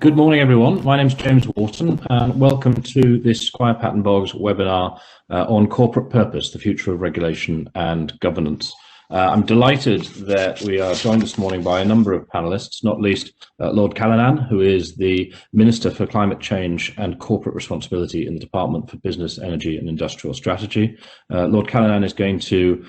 Good morning, everyone. My name is James Wharton, and welcome to this Squire Patton Boggs webinar on corporate purpose, the future of regulation and governance. I'm delighted that we are joined this morning by a number of panelists, not least Lord Callanan, who is the Minister for Climate Change and Corporate Responsibility in the Department for Business, Energy and Industrial Strategy. Lord Callanan is going to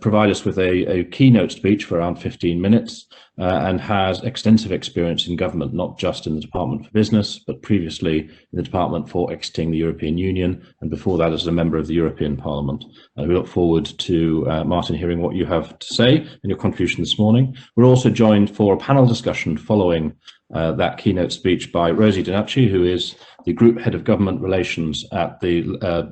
provide us with a keynote speech for around 15 minutes and has extensive experience in government, not just in the Department for Business, but previously in the Department for Exiting the European Union, and before that as a member of the European Parliament. We look forward to, Martin, hearing what you have to say and your contribution this morning. We're also joined for a panel discussion following that keynote speech by Rosie Donachie, who is the Group Head of Government Relations at the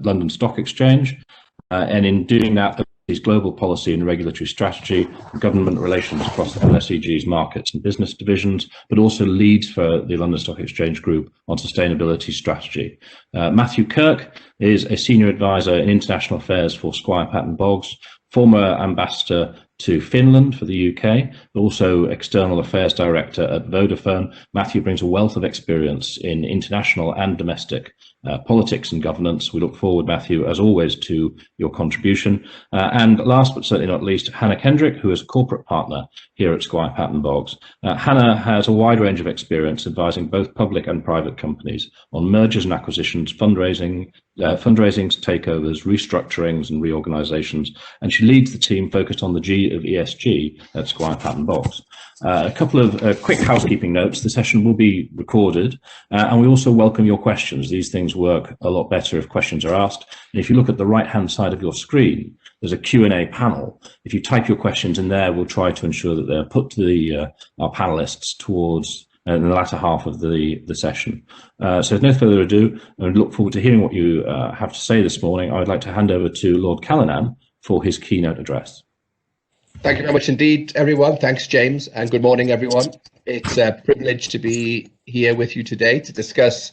London Stock Exchange. And in doing that, global policy and regulatory strategy, government relations across LSEG's markets and business divisions, but also leads for the London Stock Exchange Group on sustainability strategy. Matthew Kirk is a senior advisor in international affairs for Squire Patton Boggs, former ambassador to Finland for the UK, but also external affairs director at Vodafone. Matthew brings a wealth of experience in international and domestic politics and governance. We look forward, Matthew, as always, to your contribution. And last but certainly not least, Hannah Kendrick, who is a corporate partner here at Squire Patton Boggs. Hannah has a wide range of experience advising both public and private companies on mergers and acquisitions, fundraisings, takeovers, restructurings and reorganisations, and she leads the team focused on the G of ESG at Squire Patton Boggs. A couple of quick housekeeping notes. The session will be recorded, and we also welcome your questions. These things work a lot better if questions are asked. And if you look at the right-hand side of your screen, there's a Q&A panel. If you type your questions in there, we'll try to ensure that they're put to our panelists towards in the latter half of the session. So with no further ado, I look forward to hearing what you have to say this morning. I would like to hand over to Lord Callanan for his keynote address. Thank you very much indeed, everyone. Thanks, James, and good morning, everyone. It's a privilege to be here with you today to discuss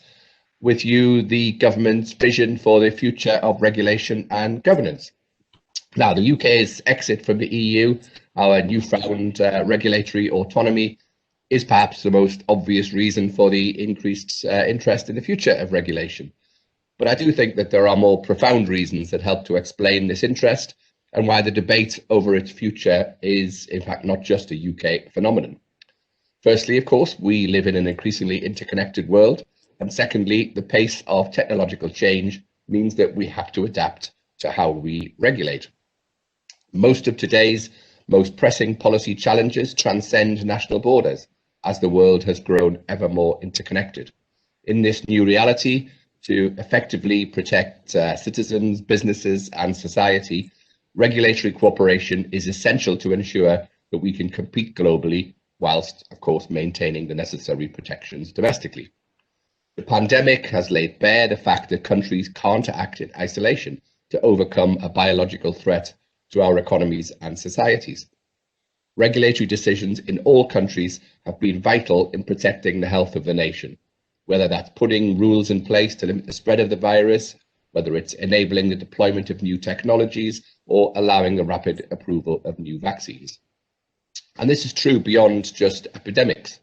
with you the government's vision for the future of regulation and governance. Now, the UK's exit from the EU, our newfound regulatory autonomy, is perhaps the most obvious reason for the increased interest in the future of regulation. But I do think that there are more profound reasons that help to explain this interest and why the debate over its future is, in fact, not just a UK phenomenon. Firstly, of course, we live in an increasingly interconnected world. And secondly, the pace of technological change means that we have to adapt to how we regulate. Most of today's most pressing policy challenges transcend national borders as the world has grown ever more interconnected. In this new reality, to effectively protect citizens, businesses and society, regulatory cooperation is essential to ensure that we can compete globally whilst, of course, maintaining the necessary protections domestically. The pandemic has laid bare the fact that countries can't act in isolation to overcome a biological threat to our economies and societies. Regulatory decisions in all countries have been vital in protecting the health of the nation, whether that's putting rules in place to limit the spread of the virus, whether it's enabling the deployment of new technologies or allowing the rapid approval of new vaccines. And this is true beyond just epidemics.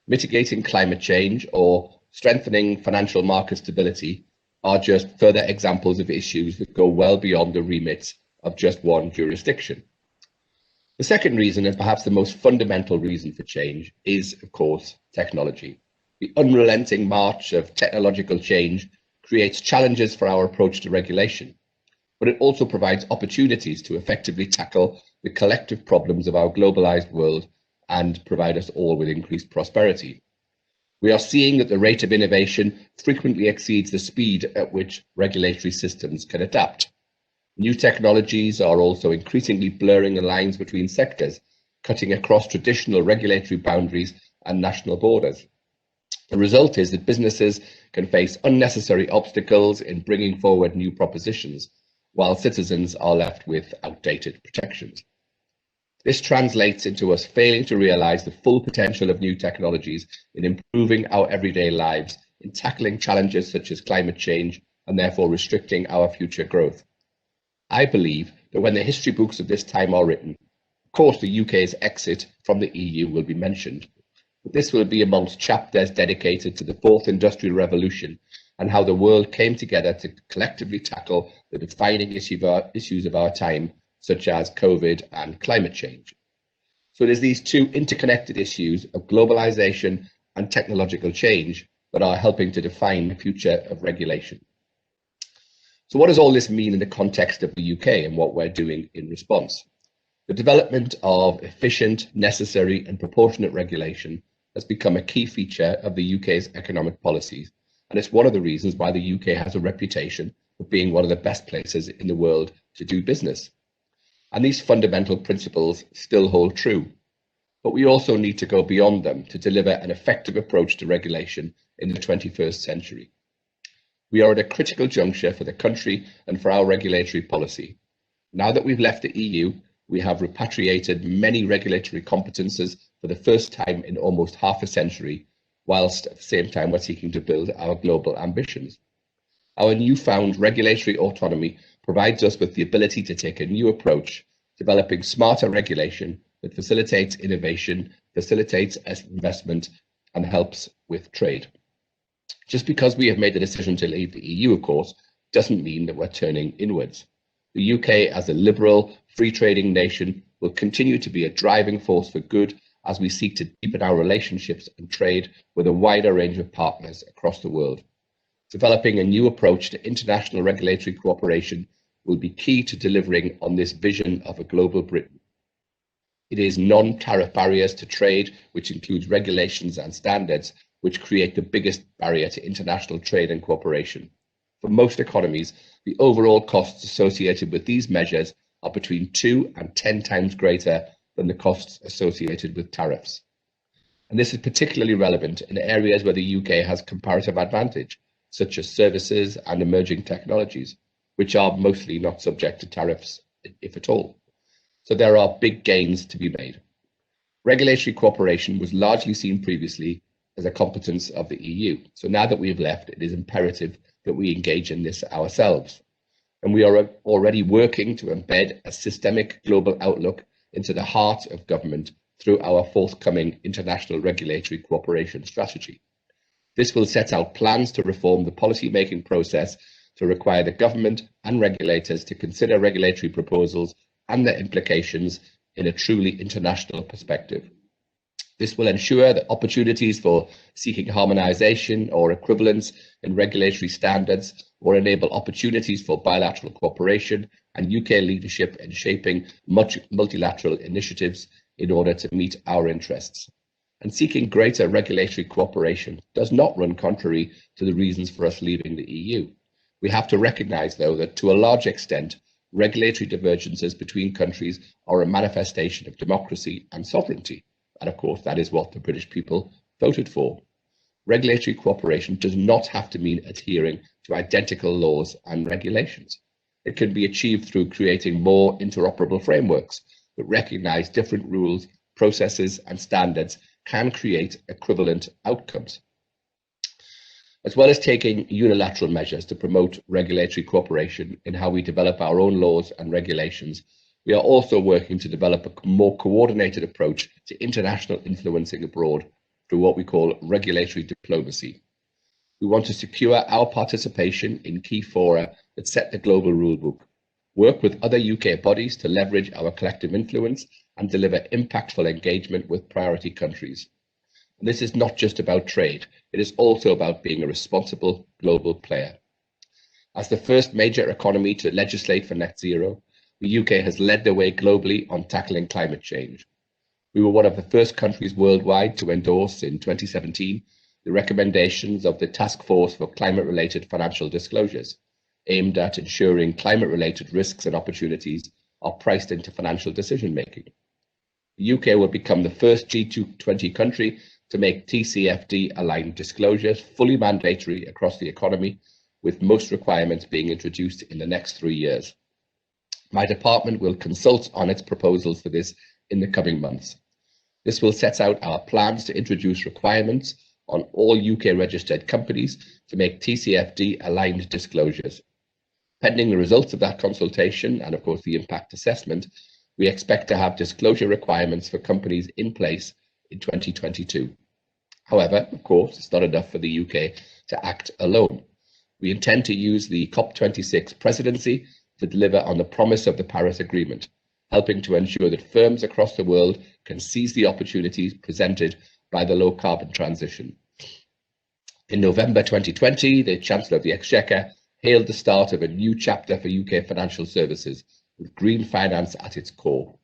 Mitigating climate change or strengthening financial market stability are just further examples of issues that go well beyond the remit of just one jurisdiction. The second reason, and perhaps the most fundamental reason for change, is, of course, technology. The unrelenting march of technological change creates challenges for our approach to regulation, but it also provides opportunities to effectively tackle the collective problems of our globalized world and provide us all with increased prosperity. We are seeing that the rate of innovation frequently exceeds the speed at which regulatory systems can adapt. New technologies are also increasingly blurring the lines between sectors, cutting across traditional regulatory boundaries and national borders. The result is that businesses can face unnecessary obstacles in bringing forward new propositions, while citizens are left with outdated protections. This translates into us failing to realise the full potential of new technologies in improving our everyday lives, in tackling challenges such as climate change, and therefore restricting our future growth. I believe that when the history books of this time are written, of course the UK's exit from the EU will be mentioned, This will be amongst chapters dedicated to the fourth industrial revolution and how the world came together to collectively tackle the defining issues of our time, such as COVID and climate change. So it is these two interconnected issues of globalization and technological change that are helping to define the future of regulation. So what does all this mean in the context of the UK and what we're doing in response? The development of efficient, necessary and proportionate regulation has become a key feature of the UK's economic policies, and it's one of the reasons why the UK has a reputation of being one of the best places in the world to do business. And these fundamental principles still hold true, but we also need to go beyond them to deliver an effective approach to regulation in the 21st century. We are at a critical juncture for the country and for our regulatory policy. Now that we've left the EU, we have repatriated many regulatory competences for the first time in almost half a century, whilst at the same time we're seeking to build our global ambitions. Our newfound regulatory autonomy provides us with the ability to take a new approach, developing smarter regulation that facilitates innovation, facilitates investment, and helps with trade. Just because we have made the decision to leave the EU, of course, doesn't mean that we're turning inwards. The UK, as a liberal, free trading nation, will continue to be a driving force for good as we seek to deepen our relationships and trade with a wider range of partners across the world. Developing a new approach to international regulatory cooperation will be key to delivering on this vision of a global Britain. It is non-tariff barriers to trade, which includes regulations and standards, which create the biggest barrier to international trade and cooperation. For most economies, the overall costs associated with these measures are between 2 and 10 times greater than the costs associated with tariffs. And this is particularly relevant in areas where the UK has comparative advantage, such as services and emerging technologies, which are mostly not subject to tariffs, if at all. So there are big gains to be made. Regulatory cooperation was largely seen previously as a competence of the EU. So now that we have left, it is imperative that we engage in this ourselves. And we are already working to embed a systemic global outlook into the heart of government through our forthcoming international regulatory cooperation strategy. This will set out plans to reform the policy-making process to require the government and regulators to consider regulatory proposals and their implications in a truly international perspective. This will ensure that opportunities for seeking harmonisation or equivalence in regulatory standards will enable opportunities for bilateral cooperation and UK leadership in shaping multilateral initiatives in order to meet our interests. And seeking greater regulatory cooperation does not run contrary to the reasons for us leaving the EU. We have to recognise, though, that to a large extent, regulatory divergences between countries are a manifestation of democracy and sovereignty. And of course, that is what the British people voted for. Regulatory cooperation does not have to mean adhering to identical laws and regulations. It can be achieved through creating more interoperable frameworks that recognise different rules, processes and standards can create equivalent outcomes. As well as taking unilateral measures to promote regulatory cooperation in how we develop our own laws and regulations, we are also working to develop a more coordinated approach to international influencing abroad through what we call regulatory diplomacy. We want to secure our participation in key fora that set the global rulebook, work with other UK bodies to leverage our collective influence and deliver impactful engagement with priority countries. And this is not just about trade, it is also about being a responsible global player. As the first major economy to legislate for net zero, the UK has led the way globally on tackling climate change. We were one of the first countries worldwide to endorse in 2017 the recommendations of the Task Force for Climate-Related Financial Disclosures, aimed at ensuring climate-related risks and opportunities are priced into financial decision-making. The UK will become the first G20 country to make TCFD-aligned disclosures fully mandatory across the economy, with most requirements being introduced in the next 3 years. My department will consult on its proposals for this in the coming months. This will set out our plans to introduce requirements on all UK registered companies to make TCFD-aligned disclosures. Pending the results of that consultation and, of course, the impact assessment, we expect to have disclosure requirements for companies in place in 2022. However, of course, it's not enough for the UK to act alone. We intend to use the COP26 presidency to deliver on the promise of the Paris Agreement, helping to ensure that firms across the world can seize the opportunities presented by the low-carbon transition. In November 2020, the Chancellor of the Exchequer hailed the start of a new chapter for UK financial services, with green finance at its core,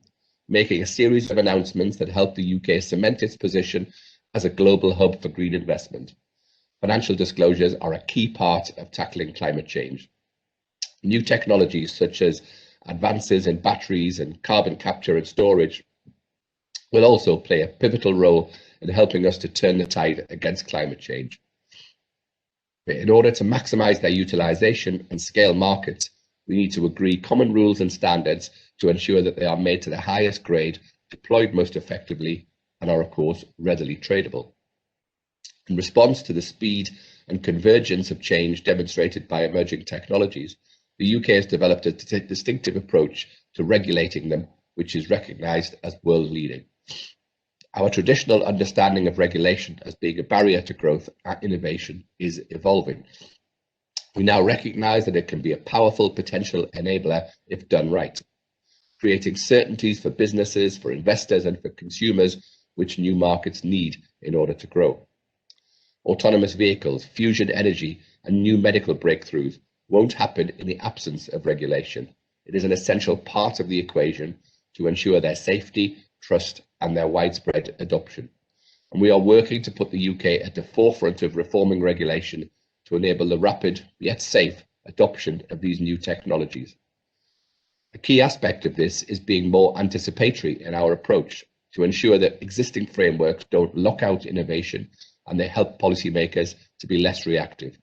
making a series of announcements that help the UK cement its position as a global hub for green investment. Financial disclosures are a key part of tackling climate change. New technologies such as advances in batteries and carbon capture and storage will also play a pivotal role in helping us to turn the tide against climate change. In order to maximise their utilisation and scale markets, we need to agree common rules and standards to ensure that they are made to the highest grade, deployed most effectively, and are, of course, readily tradable. In response to the speed and convergence of change demonstrated by emerging technologies, the UK has developed a distinctive approach to regulating them, which is recognised as world-leading. Our traditional understanding of regulation as being a barrier to growth and innovation is evolving. We now recognise that it can be a powerful potential enabler if done right, creating certainties for businesses, for investors and for consumers, which new markets need in order to grow. Autonomous vehicles, fusion energy and new medical breakthroughs won't happen in the absence of regulation. It is an essential part of the equation to ensure their safety, trust and their widespread adoption. And we are working to put the UK at the forefront of reforming regulation to enable the rapid yet safe adoption of these new technologies. A key aspect of this is being more anticipatory in our approach to ensure that existing frameworks don't lock out innovation and they help policymakers to be less reactive.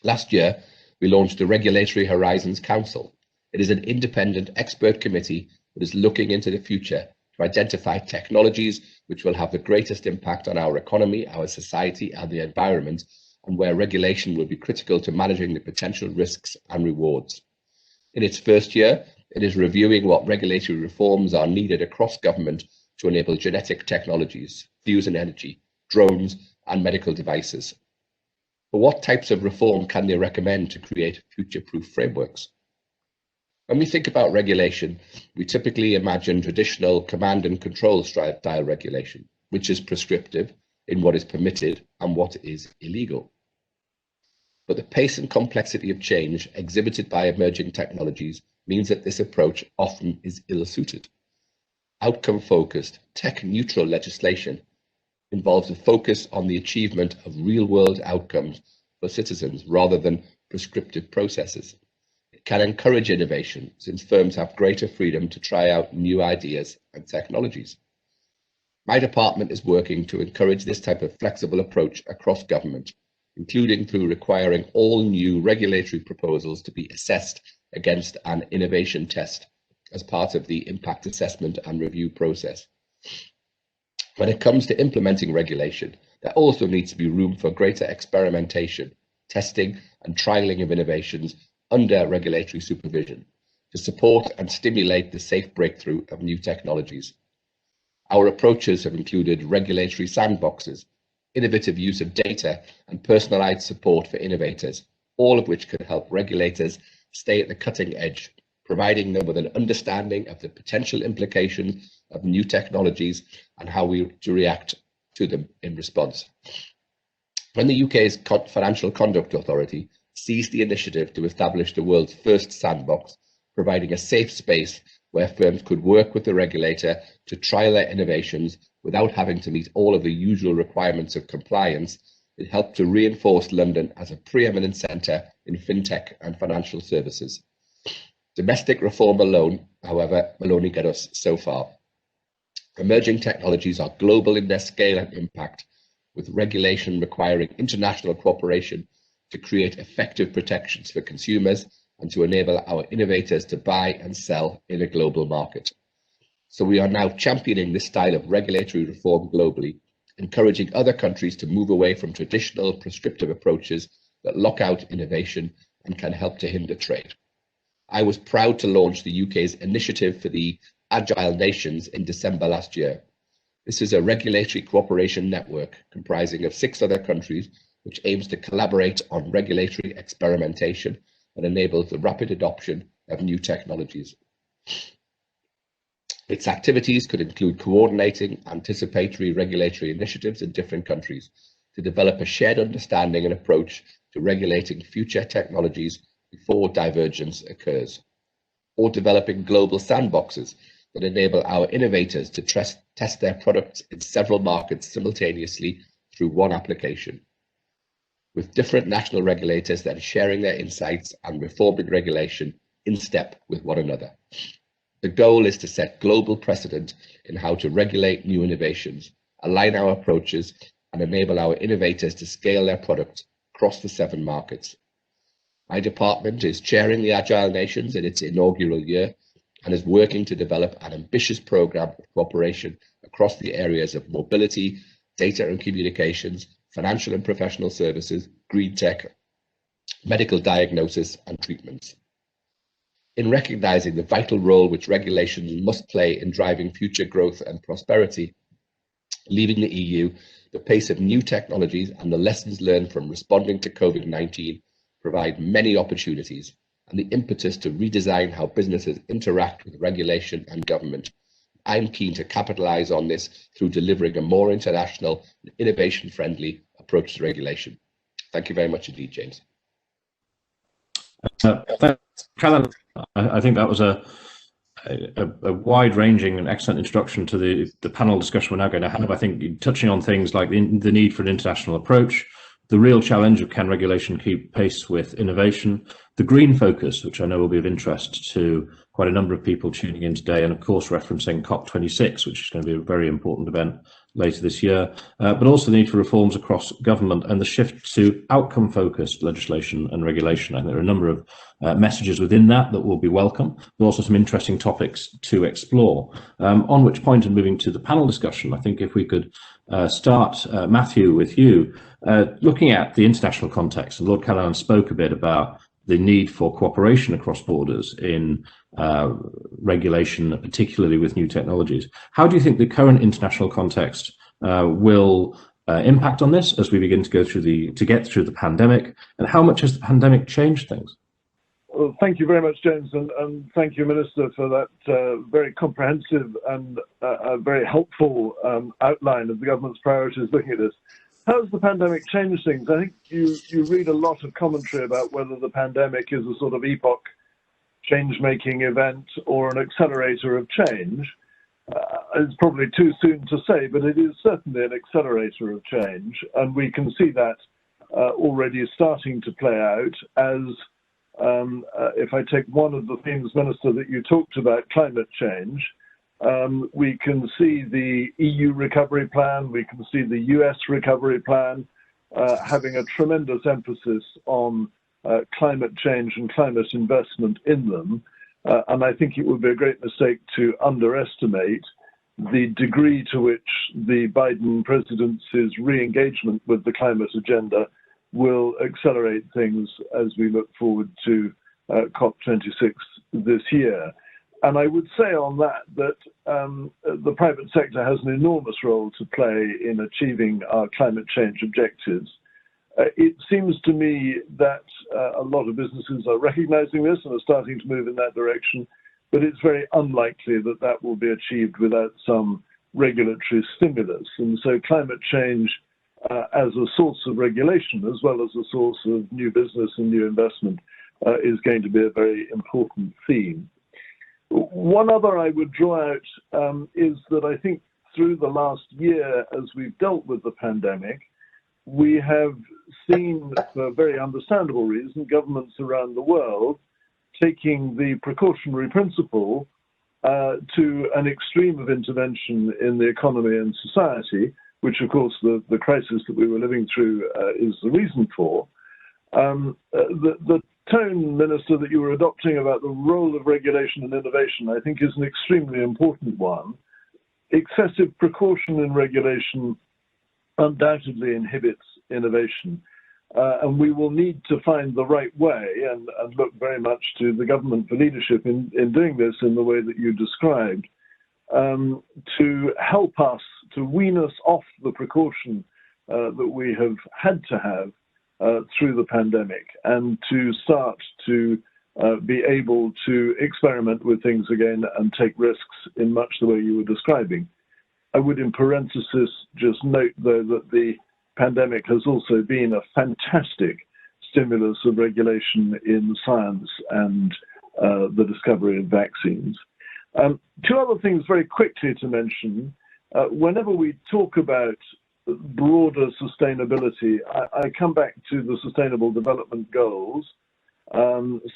Last year, we launched the Regulatory Horizons Council. It is an independent expert committee that is looking into the future to identify technologies which will have the greatest impact on our economy, our society and the environment, and where regulation will be critical to managing the potential risks and rewards. In its first year, it is reviewing what regulatory reforms are needed across government to enable genetic technologies, fusion energy, drones and medical devices. But what types of reform can they recommend to create future-proof frameworks? When we think about regulation, we typically imagine traditional command and control style regulation, which is prescriptive in what is permitted and what is illegal. But the pace and complexity of change exhibited by emerging technologies means that this approach often is ill-suited. Outcome-focused, tech-neutral legislation involves a focus on the achievement of real-world outcomes for citizens rather than prescriptive processes. It can encourage innovation since firms have greater freedom to try out new ideas and technologies. My department is working to encourage this type of flexible approach across government, including through requiring all new regulatory proposals to be assessed against an innovation test as part of the impact assessment and review process. When it comes to implementing regulation, there also needs to be room for greater experimentation, testing and trialling of innovations under regulatory supervision to support and stimulate the safe breakthrough of new technologies. Our approaches have included regulatory sandboxes, innovative use of data and personalised support for innovators, all of which can help regulators stay at the cutting edge, providing them with an understanding of the potential implications of new technologies and how we to react to them in response. When the UK's Financial Conduct Authority seized the initiative to establish the world's first sandbox, providing a safe space where firms could work with the regulator to trial their innovations without having to meet all of the usual requirements of compliance, it helped to reinforce London as a preeminent centre in fintech and financial services. Domestic reform alone, however, will only get us so far. Emerging technologies are global in their scale and impact, with regulation requiring international cooperation to create effective protections for consumers and to enable our innovators to buy and sell in a global market. So we are now championing this style of regulatory reform globally, encouraging other countries to move away from traditional prescriptive approaches that lock out innovation and can help to hinder trade. I was proud to launch the UK's initiative for the Agile Nations in December last year. This is a regulatory cooperation network comprising of 6 other countries, which aims to collaborate on regulatory experimentation and enables the rapid adoption of new technologies. Its activities could include coordinating anticipatory regulatory initiatives in different countries to develop a shared understanding and approach to regulating future technologies before divergence occurs, or developing global sandboxes that enable our innovators to test their products in several markets simultaneously through one application, with different national regulators that are sharing their insights and reforming regulation in step with one another. The goal is to set global precedent in how to regulate new innovations, align our approaches, and enable our innovators to scale their products across the 7 markets. My department is chairing the Agile Nations in its inaugural year and is working to develop an ambitious program of cooperation across the areas of mobility, data and communications, financial and professional services, green tech, medical diagnosis and treatments. In recognizing the vital role which regulations must play in driving future growth and prosperity, leaving the EU, the pace of new technologies and the lessons learned from responding to COVID-19 provide many opportunities and the impetus to redesign how businesses interact with regulation and government. I'm keen to capitalize on this through delivering a more international and innovation-friendly approach to regulation. Thank you very much indeed, James. Thanks, Callan. I think that was a wide-ranging and excellent introduction to the panel discussion we're now going to have. I think touching on things like the need for an international approach, the real challenge of can regulation keep pace with innovation, the green focus, which I know will be of interest to quite a number of people tuning in today, and of course referencing COP26, which is going to be a very important event later this year, but also the need for reforms across government and the shift to outcome-focused legislation and regulation. I think there are a number of messages within that will be welcome, but also some interesting topics to explore. On which point, and moving to the panel discussion, I think if we could start, Matthew, with you, looking at the international context, and Lord Callanan spoke a bit about the need for cooperation across borders in regulation, particularly with new technologies. How do you think the current international context will impact on this as we begin to go through get through the pandemic, and how much has the pandemic changed things? Well, thank you very much, James, and thank you, Minister, for that very comprehensive and very helpful outline of the government's priorities looking at this. How has the pandemic changed things? I think you read a lot of commentary about whether the pandemic is a sort of epoch change-making event or an accelerator of change. It's probably too soon to say, but it is certainly an accelerator of change, and we can see that already starting to play out as, if I take one of the themes, Minister, that you talked about, climate change, we can see the EU recovery plan, we can see the US recovery plan having a tremendous emphasis on climate change and climate investment in them. And I think it would be a great mistake to underestimate the degree to which the Biden presidency's re-engagement with the climate agenda will accelerate things as we look forward to COP26 this year. And I would say on that the private sector has an enormous role to play in achieving our climate change objectives. It seems to me that a lot of businesses are recognizing this and are starting to move in that direction, but it's very unlikely that that will be achieved without some regulatory stimulus. And so climate change as a source of regulation, as well as a source of new business and new investment, is going to be a very important theme. One other I would draw out is that I think through the last year, as we've dealt with the pandemic, we have seen, for very understandable reasons, governments around the world taking the precautionary principle to an extreme of intervention in the economy and society, which of course the crisis that we were living through is the reason for. The tone, Minister, that you were adopting about the role of regulation and innovation, I think is an extremely important one. Excessive precaution in regulation undoubtedly inhibits innovation. And we will need to find the right way and look very much to the government for leadership in doing this in the way that you described. to help us to wean us off the precaution that we have had to have through the pandemic, and to start to be able to experiment with things again and take risks in much the way you were describing. I would, in parenthesis, just note, though, that the pandemic has also been a fantastic stimulus of regulation in science and the discovery of vaccines. Two other things very quickly to mention. Whenever we talk about broader sustainability, I come back to the Sustainable Development Goals,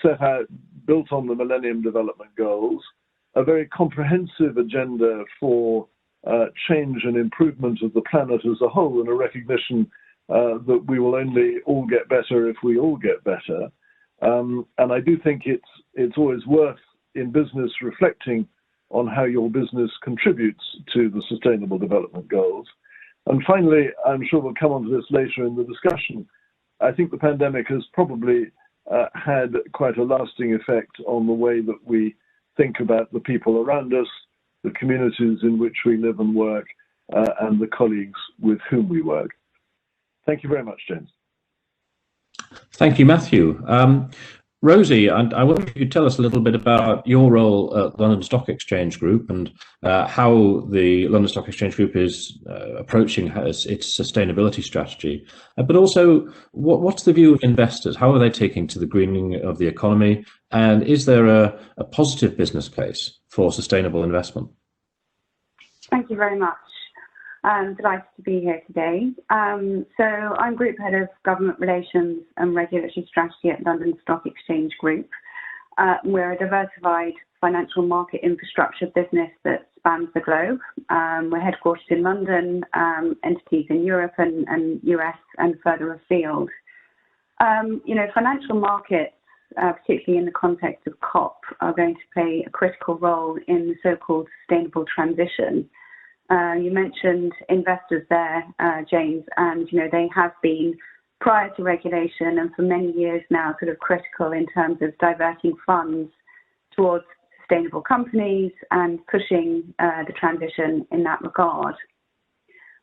set out, built on the Millennium Development Goals, a very comprehensive agenda for change and improvement of the planet as a whole, and a recognition that we will only all get better if we all get better. And I do think it's always worth in business reflecting on how your business contributes to the Sustainable Development Goals. And finally, I'm sure we'll come on to this later in the discussion, I think the pandemic has probably had quite a lasting effect on the way that we think about the people around us, the communities in which we live and work, and the colleagues with whom we work. Thank you very much, James. Thank you, Matthew. Rosie, I wonder if you could tell us a little bit about your role at the London Stock Exchange Group, and how the London Stock Exchange Group is approaching its sustainability strategy, but also what's the view of investors? How are they taking to the greening of the economy, and is there a positive business case for sustainable investment? Thank you very much. I'm delighted to be here today. So I'm Group Head of Government Relations and Regulatory Strategy at London Stock Exchange Group. We're a diversified financial market infrastructure business that spans the globe. We're headquartered in London, entities in Europe and US and further afield. Financial markets, particularly in the context of COP, are going to play a critical role in the so-called sustainable transition. You mentioned investors there, James, and they have been, prior to regulation and for many years now, sort of critical in terms of diverting funds towards sustainable companies and pushing the transition in that regard.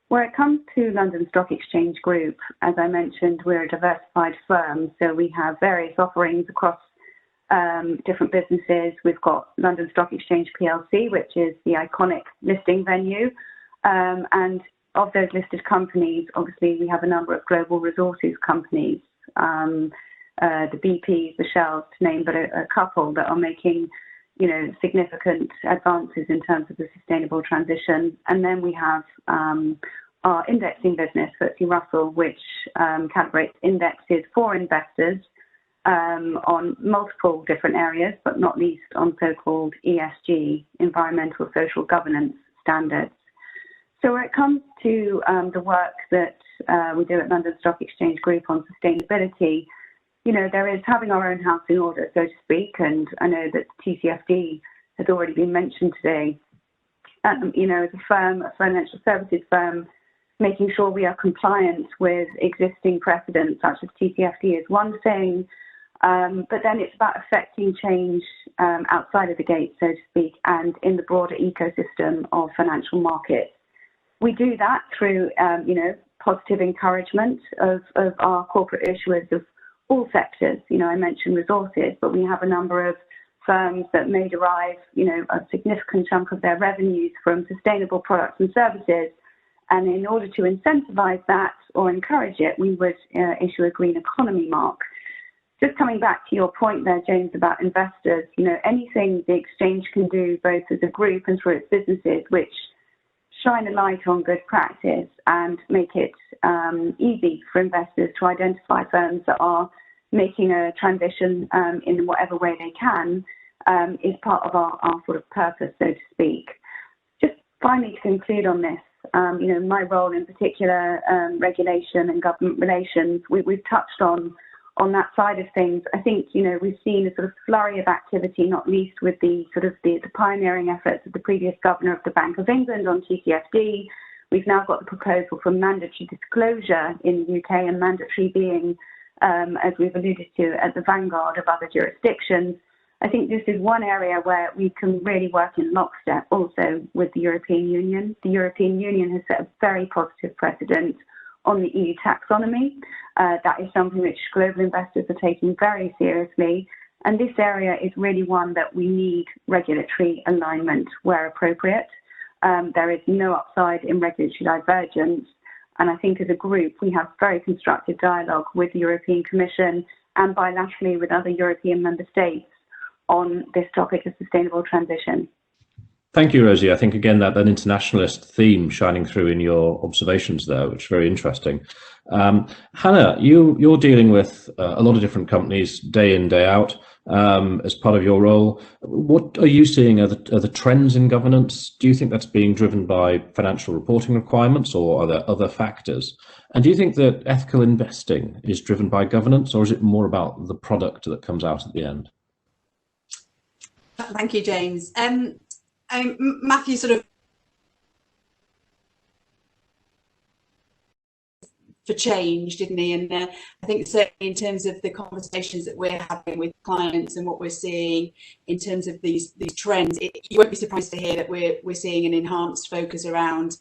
Where it comes to London Stock Exchange Group, as I mentioned, we're a diversified firm, so we have various offerings across different businesses. We've got London Stock Exchange PLC, which is the iconic listing venue. And of those listed companies, obviously, we have a number of global resources companies, the BPs, the Shells, to name but a couple that are making, significant advances in terms of the sustainable transition. And then we have our indexing business, FTSE Russell, which calibrates indexes for investors on multiple different areas, but not least on so-called ESG, environmental social governance standards. So when it comes to the work that we do at London Stock Exchange Group on sustainability, there is having our own house in order, so to speak, and I know that TCFD has already been mentioned today. As a firm, a financial services firm, making sure we are compliant with existing precedents such as TCFD is one thing, but then it's about affecting change outside of the gate, so to speak, and in the broader ecosystem of financial markets. We do that through, positive encouragement of our corporate issuers of all sectors. I mentioned resources, but we have a number of firms that may derive, a significant chunk of their revenues from sustainable products and services. And in order to incentivize that or encourage it, we would issue a green economy mark. Just coming back to your point there, James, about investors, anything the exchange can do both as a group and through its businesses, which shine a light on good practice and make it easy for investors to identify firms that are making a transition in whatever way they can, is part of our sort of purpose, so to speak. Just finally to conclude on this, my role in particular, regulation and government relations, we've touched on that side of things. I think, we've seen a sort of flurry of activity, not least with the sort of the pioneering efforts of the previous governor of the Bank of England on TCFD. We've now got the proposal for mandatory disclosure in the UK, and mandatory being, as we've alluded to, at the vanguard of other jurisdictions. I think this is one area where we can really work in lockstep also with the European Union. The European Union has set a very positive precedent on the EU taxonomy. That is something which global investors are taking very seriously. And this area is really one that we need regulatory alignment where appropriate. There is no upside in regulatory divergence. And I think as a group, we have very constructive dialogue with the European Commission and bilaterally with other European member states on this topic of sustainable transition. Thank you, Rosie. I think, again, that internationalist theme shining through in your observations there, which is very interesting. Hannah, you're dealing with a lot of different companies day in, day out as part of your role. What are you seeing are the trends in governance? Do you think that's being driven by financial reporting requirements, or are there other factors? And do you think that ethical investing is driven by governance, or is it more about the product that comes out at the end? Thank you, James. Matthew sort of for change, didn't he? And I think certainly in terms of the conversations that we're having with clients and what we're seeing in terms of these trends, you won't be surprised to hear that we're seeing an enhanced focus around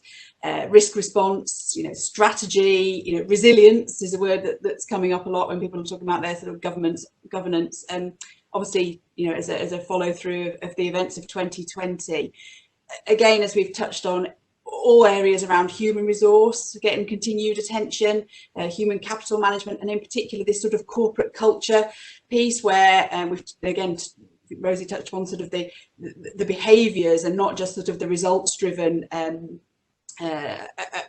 risk response, strategy, resilience is a word that's coming up a lot when people are talking about their sort of governance. And obviously, as a follow through of the events of 2020. Again, as we've touched on, all areas around human resource getting continued attention, human capital management, and in particular this sort of corporate culture piece where we've, again, Rosie touched on sort of the behaviours and not just sort of the results driven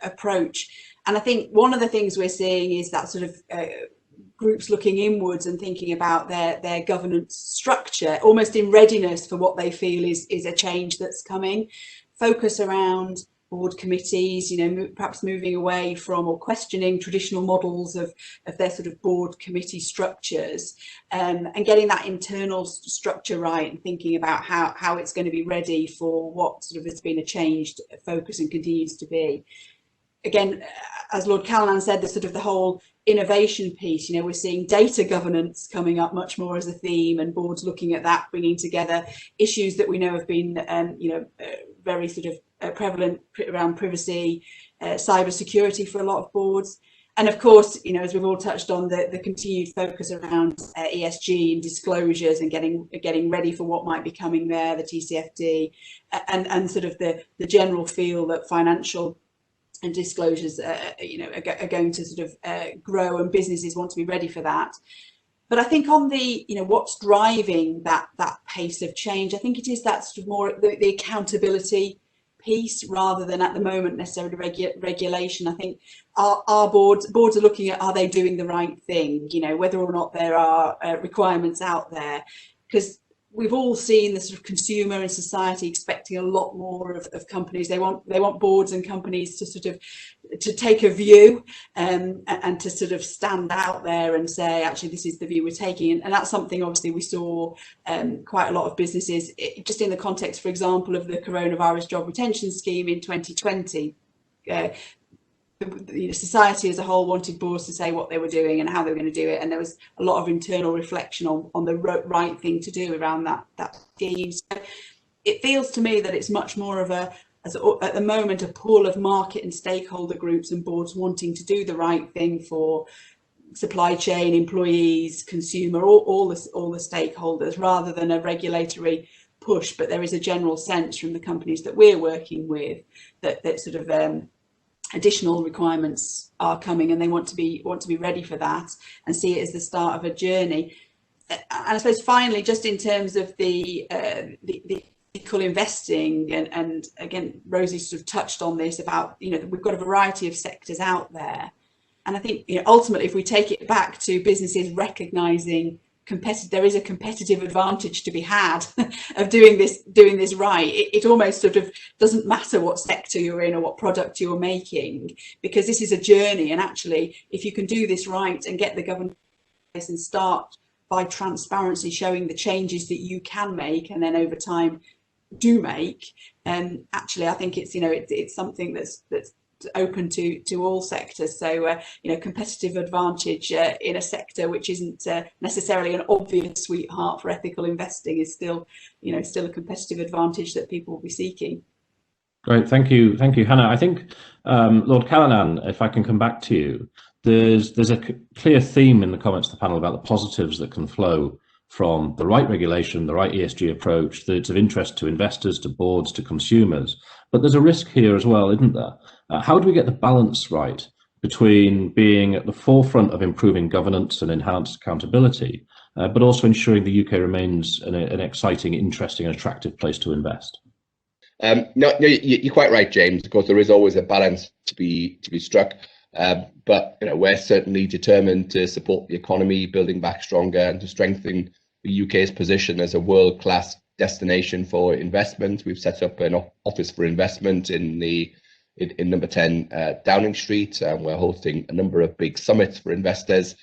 approach. And I think one of the things we're seeing is that sort of groups looking inwards and thinking about their governance structure, almost in readiness for what they feel is a change that's coming. Focus around board committees, perhaps moving away from or questioning traditional models of their sort of board committee structures, and getting that internal structure right and thinking about how it's going to be ready for what sort of has been a changed focus and continues to be. Again, as Lord Callanan said, the whole innovation piece, we're seeing data governance coming up much more as a theme, and boards looking at that, bringing together issues that we know have been, very sort of prevalent around privacy, cyber security for a lot of boards. And of course, as we've all touched on, the continued focus around ESG and disclosures and getting ready for what might be coming there, the TCFD, and sort of the general feel that financial and disclosures are going to sort of grow, and businesses want to be ready for that. But I think on the what's driving that pace of change, I think it is that sort of more the accountability piece rather than at the moment necessarily regulation. I think our boards are looking at, are they doing the right thing, whether or not there are requirements out there, because we've all seen the sort of consumer and society expecting a lot more of companies. They want boards and companies to sort of take a view and to sort of stand out there and say, actually, this is the view we're taking. And that's something obviously we saw quite a lot of businesses, just in the context, for example, of the coronavirus job retention scheme in 2020. Society as a whole wanted boards to say what they were doing and how they were going to do it, and there was a lot of internal reflection on the right thing to do around that scheme. So it feels to me that it's much more of at the moment a pool of market and stakeholder groups and boards wanting to do the right thing for supply chain, employees, consumer, all the stakeholders, rather than a regulatory push. But there is a general sense from the companies that we're working with that sort of additional requirements are coming, and they want to be ready for that and see it as the start of a journey. And I suppose finally, just in terms of the ethical investing, and again, Rosie sort of touched on this about, we've got a variety of sectors out there, and I think ultimately, if we take it back to businesses recognizing there is a competitive advantage to be had of doing this right. It almost sort of doesn't matter what sector you're in or what product you're making, because this is a journey. And actually, if you can do this right and get the government and start by transparency showing the changes that you can make, and then over time do make, actually I think it's it's something that's open to all sectors. So competitive advantage in a sector which isn't necessarily an obvious sweetheart for ethical investing is still a competitive advantage that people will be seeking. Great, thank you, Hannah. I think Lord Callanan, if I can come back to you, there's a clear theme in the comments of the panel about the positives that can flow from the right regulation, the right ESG approach that's of interest to investors, to boards, to consumers. But there's a risk here as well, isn't there? How do we get the balance right between being at the forefront of improving governance and enhanced accountability, but also ensuring the UK remains an exciting, interesting, and attractive place to invest? No, you're quite right, James. Of course, there is always a balance to be struck. But we're certainly determined to support the economy, building back stronger, and to strengthen the UK's position as a world-class destination for investment. We've set up an office for investment in number 10 Downing Street, and we're hosting a number of big summits for investors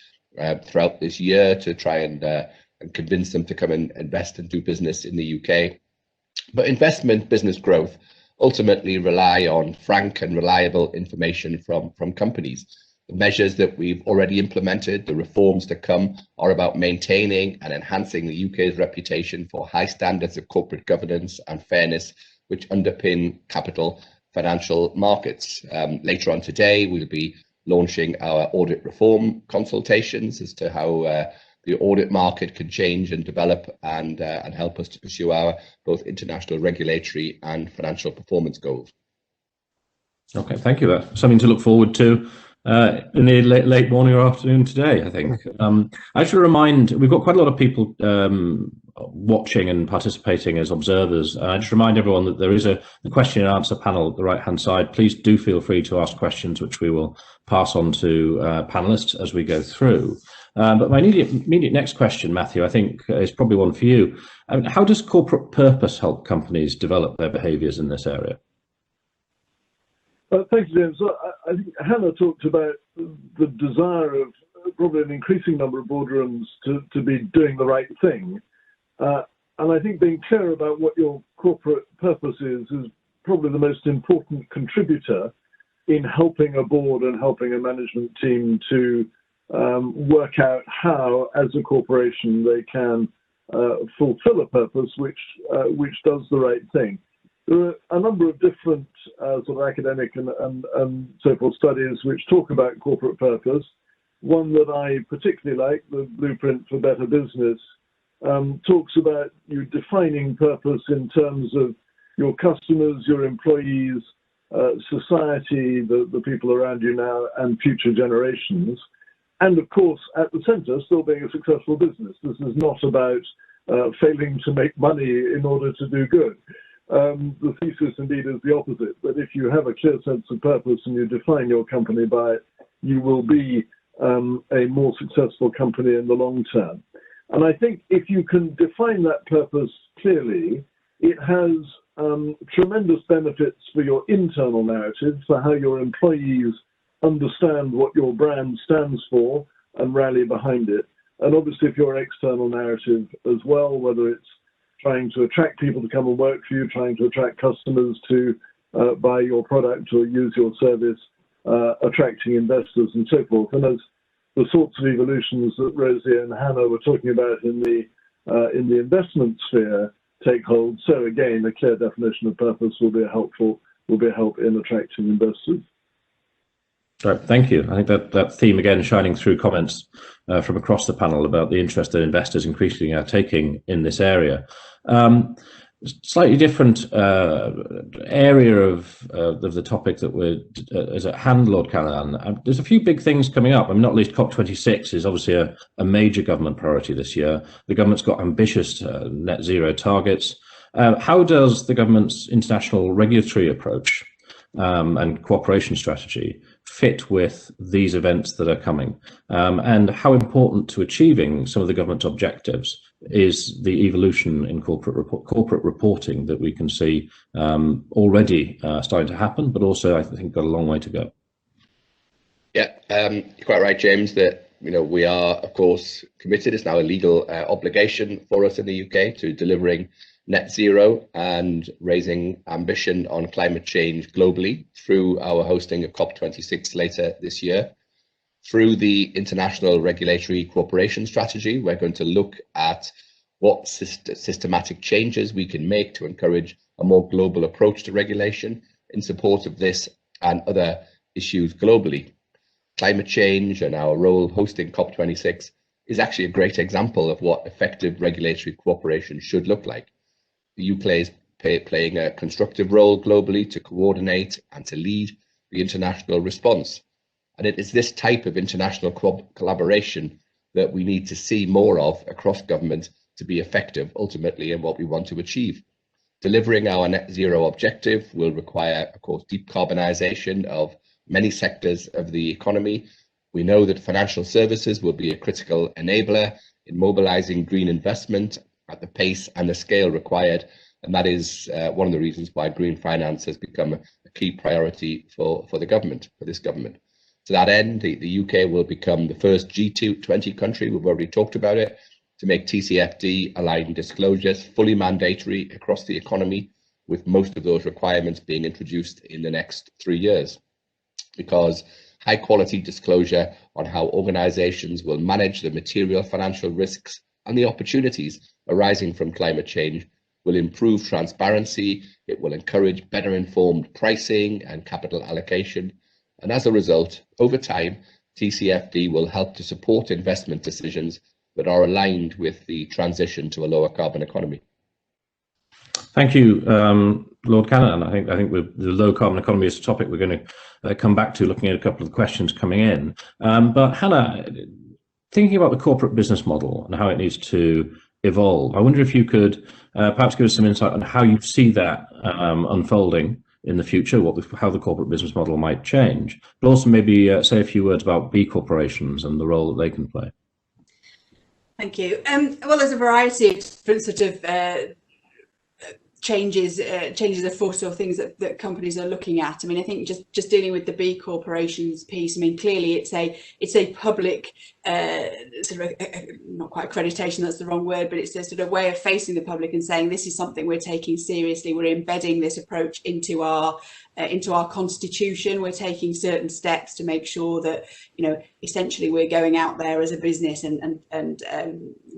throughout this year to try and convince them to come and invest and do business in the UK. But investment business growth ultimately rely on frank and reliable information from companies. The measures that we've already implemented, the reforms to come, are about maintaining and enhancing the UK's reputation for high standards of corporate governance and fairness, which underpin capital financial markets. Later on today, we'll be launching our audit reform consultations as to how the audit market can change and develop and help us to pursue our both international regulatory and financial performance goals. Okay, thank you. That's something to look forward to in the late morning or afternoon today, I think. I should remind, we've got quite a lot of people watching and participating as observers. I just remind everyone that there is a question and answer panel at the right-hand side. Please do feel free to ask questions, which we will pass on to panelists as we go through. But my immediate next question, Matthew, I think is probably one for you. How does corporate purpose help companies develop their behaviours in this area? Thank you, James. I think Hannah talked about the desire of probably an increasing number of boardrooms to be doing the right thing. And I think being clear about what your corporate purpose is probably the most important contributor in helping a board and helping a management team to work out how, as a corporation, they can fulfill a purpose which does the right thing. There are a number of different sort of academic and so forth studies which talk about corporate purpose. One that I particularly like, the Blueprint for Better Business, talks about you defining purpose in terms of your customers, your employees, society, the people around you now, and future generations. And of course, at the centre, still being a successful business. This is not about failing to make money in order to do good. The thesis indeed is the opposite, that if you have a clear sense of purpose and you define your company by it, you will be a more successful company in the long term. And I think if you can define that purpose clearly, it has tremendous benefits for your internal narrative, for how your employees understand what your brand stands for and rally behind it. And obviously for your external narrative as well, whether it's trying to attract people to come and work for you, trying to attract customers to buy your product or use your service, attracting investors and so forth. And as the sorts of evolutions that Rosie and Hannah were talking about in the investment sphere take hold, so again, a clear definition of purpose will be a help in attracting investors. Right, thank you. I think that theme again shining through comments from across the panel about the interest that investors increasingly are taking in this area. Slightly different area of the topic that is at hand, Lord Callanan. There's a few big things coming up. I mean, not least COP26 is obviously a major government priority this year. The government's got ambitious net zero targets. How does the government's international regulatory approach and cooperation strategy fit with these events that are coming? And how important to achieving some of the government's objectives is the evolution in corporate reporting that we can see already starting to happen, but also I think got a long way to go? Yeah, you're quite right, James, that we are, of course, committed. It's now a legal obligation for us in the UK to delivering net zero and raising ambition on climate change globally through our hosting of COP26 later this year. Through the International Regulatory Cooperation Strategy, we're going to look at what systematic changes we can make to encourage a more global approach to regulation in support of this and other issues globally. Climate change and our role hosting COP26 is actually a great example of what effective regulatory cooperation should look like. The UK is playing a constructive role globally to coordinate and to lead the international response. And it is this type of international collaboration that we need to see more of across government to be effective ultimately in what we want to achieve. Delivering our net zero objective will require, of course, decarbonisation of many sectors of the economy. We know that financial services will be a critical enabler in mobilising green investment at the pace and the scale required. And that is one of the reasons why green finance has become a key priority for the government, for this government. To that end, the UK will become the first G20 country, we've already talked about it, to make TCFD aligned disclosures fully mandatory across the economy, with most of those requirements being introduced in the next 3 years. Because high quality disclosure on how organisations will manage the material financial risks and the opportunities arising from climate change will improve transparency, it will encourage better informed pricing and capital allocation, and as a result, over time, TCFD will help to support investment decisions that are aligned with the transition to a lower carbon economy. Thank you, Lord Callanan. I think the low carbon economy is a topic we're going to come back to, looking at a couple of the questions coming in. But Hannah, thinking about the corporate business model and how it needs to evolve, I wonder if you could perhaps give us some insight on how you see that unfolding in the future, how the corporate business model might change, but also maybe say a few words about B corporations and the role that they can play. Thank you. Well, there's a variety of different sort of changes afoot or things that companies are looking at. I mean, I think just dealing with the B corporations piece, I mean, clearly it's a public sort of not quite accreditation, that's the wrong word, but it's a sort of way of facing the public and saying this is something we're taking seriously, we're embedding this approach into our constitution, we're taking certain steps to make sure that, you know, essentially we're going out there as a business and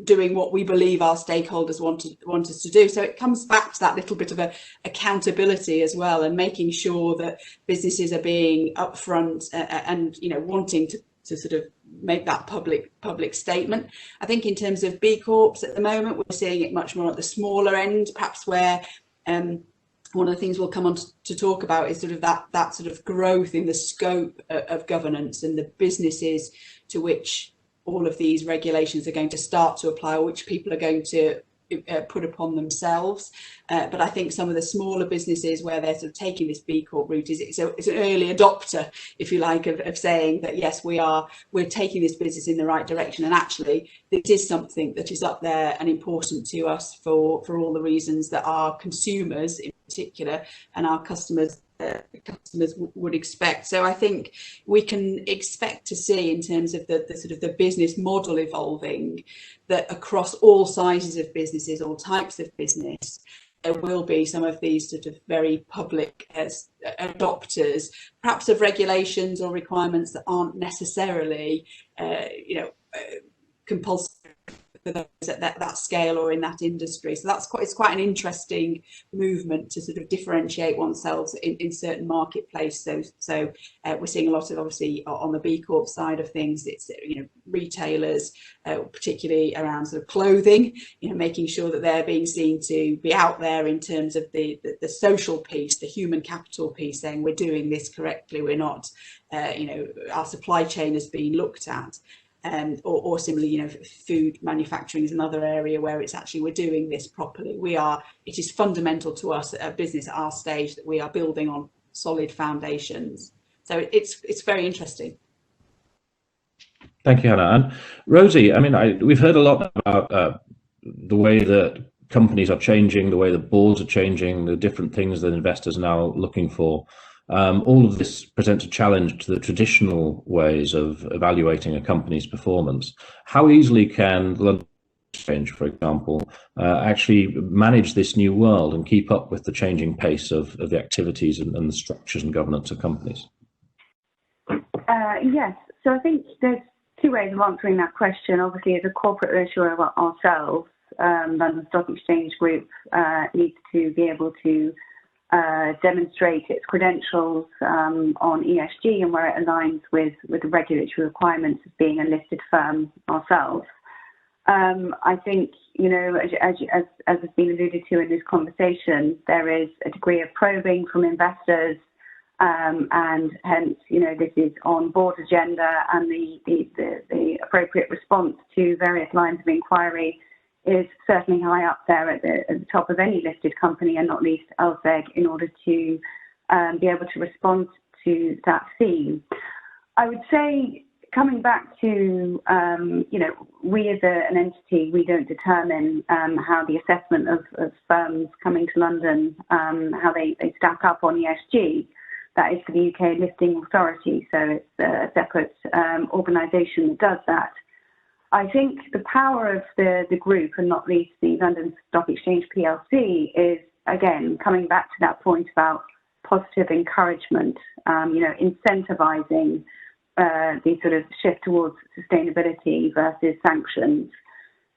doing what we believe our stakeholders want us to do. So it comes back to that little bit of accountability as well, and making sure that businesses are being upfront and, you know, wanting to sort of make that public statement. I think in terms of B Corps at the moment, we're seeing it much more at the smaller end, perhaps where one of the things we'll come on to talk about is sort of that sort of growth in the scope of governance and the businesses to which all of these regulations are going to start to apply, or which people are going to put upon themselves. But I think some of the smaller businesses where they're sort of taking this B Corp route it's an early adopter, if you like, of saying that yes, we're taking this business in the right direction, and actually this is something that is up there and important to us for all the reasons that our consumers in particular and our customers would expect. So I think we can expect to see, in terms of the sort of the business model evolving, that across all sizes of businesses, all types of business, there will be some of these sort of very public adopters, perhaps of regulations or requirements that aren't necessarily, compulsory for those at that scale or in that industry. So it's quite an interesting movement to sort of differentiate oneself in certain marketplace. So we're seeing a lot of, obviously, on the B Corp side of things, it's, you know, retailers, particularly around sort of clothing, you know, making sure that they're being seen to be out there in terms of the social piece, the human capital piece, saying we're doing this correctly, we're not, our supply chain has been looked at. Or similarly, you know, food manufacturing is another area where it's actually we're doing this properly. It is fundamental to us at a business at our stage that we are building on solid foundations. So it's very interesting. Thank you, Hannah. And Rosie, I mean, we've heard a lot about the way that companies are changing, the way that boards are changing, the different things that investors are now looking for. All of this presents a challenge to the traditional ways of evaluating a company's performance. How easily can the London Exchange, for example, actually manage this new world and keep up with the changing pace of the activities and the structures and governance of companies? Yes, so I think there's two ways of answering that question. Obviously, as a corporate issuer ourselves, London Stock Exchange Group needs to be able to demonstrate its credentials on ESG and where it aligns with the regulatory requirements of being a listed firm ourselves. I think, you know, as has been alluded to in this conversation, there is a degree of probing from investors, and hence, you know, this is on board agenda, and the appropriate response to various lines of inquiry is certainly high up there at the top of any listed company, and not least LSEG, in order to be able to respond to that theme. I would say, coming back to, you know, we as an entity, we don't determine how the assessment of firms coming to London, how they stack up on ESG. That is for the UK Listing Authority, so it's a separate organisation that does that. I think the power of the group, and not least the London Stock Exchange PLC, is, again, coming back to that point about positive encouragement, you know, incentivising the sort of shift towards sustainability versus sanctions.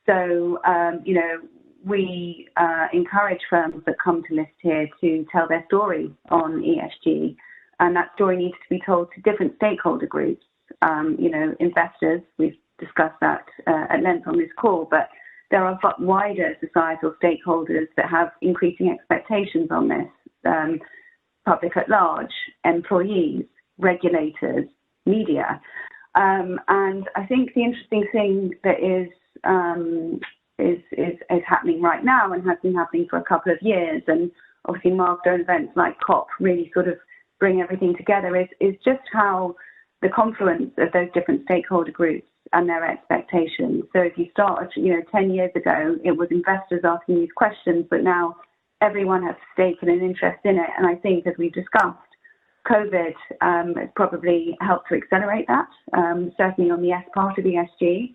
So, you know, we encourage firms that come to list here to tell their story on ESG, and that story needs to be told to different stakeholder groups. You know, investors, we've discussed that at length on this call, but there are wider societal stakeholders that have increasing expectations on this, public at large, employees, regulators, media. And I think the interesting thing that is happening right now, and has been happening for a couple of years, and obviously milestone events like COP really sort of bring everything together, is just how the confluence of those different stakeholder groups and their expectations. So if you start, you know, 10 years ago, it was investors asking these questions, but now everyone has a stake and an interest in it. And I think, as we've discussed, COVID has probably helped to accelerate that, certainly on the S part of ESG.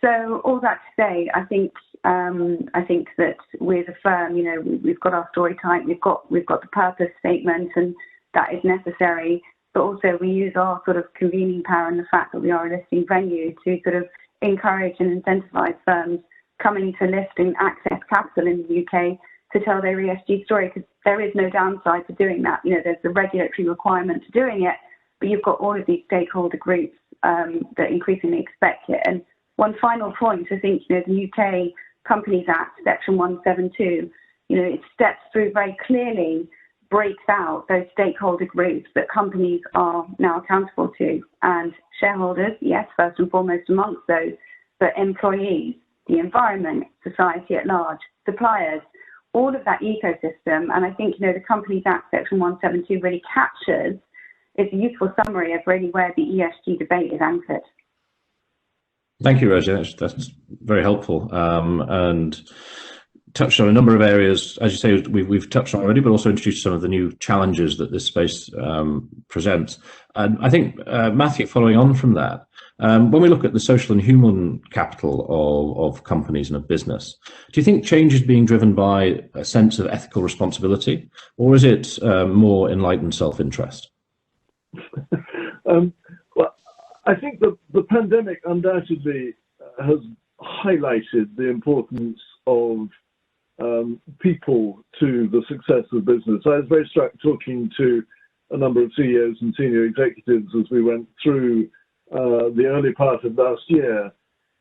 So all that to say, I think that we as a firm, you know, we've got our story tight, we've got the purpose statement, and that is necessary. But also we use our sort of convening power and the fact that we are a listing venue to sort of encourage and incentivise firms coming to list and access capital in the UK to tell their ESG story, because there is no downside to doing that. You know, there's the regulatory requirement to doing it, but you've got all of these stakeholder groups that increasingly expect it. And one final point, I think, you know, the UK Companies Act, Section 172, you know, it steps through very clearly, breaks out those stakeholder groups that companies are now accountable to. And shareholders, yes, first and foremost amongst those, but employees, the environment, society at large, suppliers, all of that ecosystem. And I think, you know, the Companies Act Section 172 really captures, it's a useful summary of really where the ESG debate is anchored. Thank you, Rosie. That's very helpful, and touched on a number of areas, as you say, we've touched on already, but also introduced some of the new challenges that this space presents. And I think, Matthew, following on from that, when we look at the social and human capital of companies and of business, do you think change is being driven by a sense of ethical responsibility, or is it more enlightened self-interest? Well, I think the pandemic undoubtedly has highlighted the importance of people to the success of business. I was very struck talking to a number of CEOs and senior executives as we went through the early part of last year.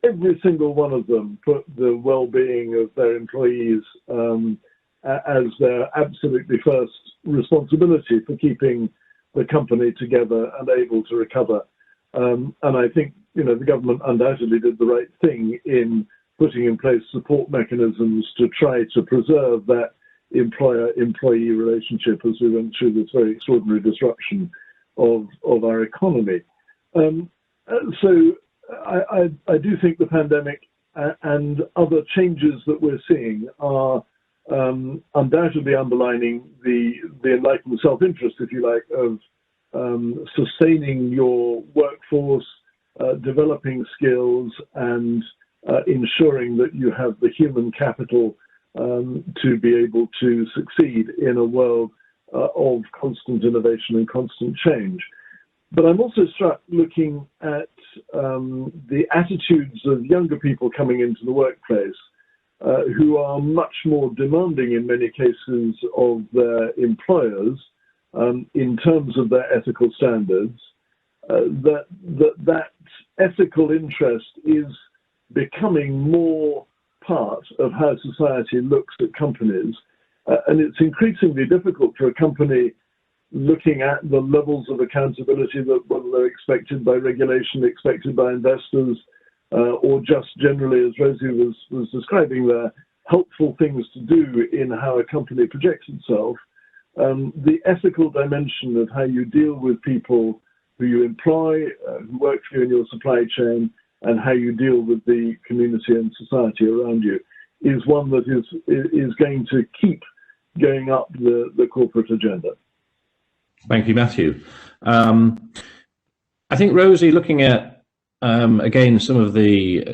Every single one of them put the well-being of their employees as their absolutely first responsibility for keeping the company together and able to recover. And I think, you know, the government undoubtedly did the right thing in putting in place support mechanisms to try to preserve that employer-employee relationship as we went through this very extraordinary disruption of our economy. So I do think the pandemic and other changes that we're seeing are undoubtedly underlining the enlightened self-interest, if you like, of sustaining your workforce, developing skills, and ensuring that you have the human capital to be able to succeed in a world of constant innovation and constant change. But I'm also struck looking at the attitudes of younger people coming into the workplace who are much more demanding in many cases of their employers in terms of their ethical standards, that ethical interest is becoming more part of how society looks at companies. And it's increasingly difficult for a company looking at the levels of accountability that whether they're expected by regulation, expected by investors, or just generally, as Rosie was describing there, helpful things to do in how a company projects itself. The ethical dimension of how you deal with people who you employ, who work for you in your supply chain, and how you deal with the community and society around you is one that is going to keep going up the corporate agenda. Thank you, Matthew. I think, Rosie, looking at, again, some of the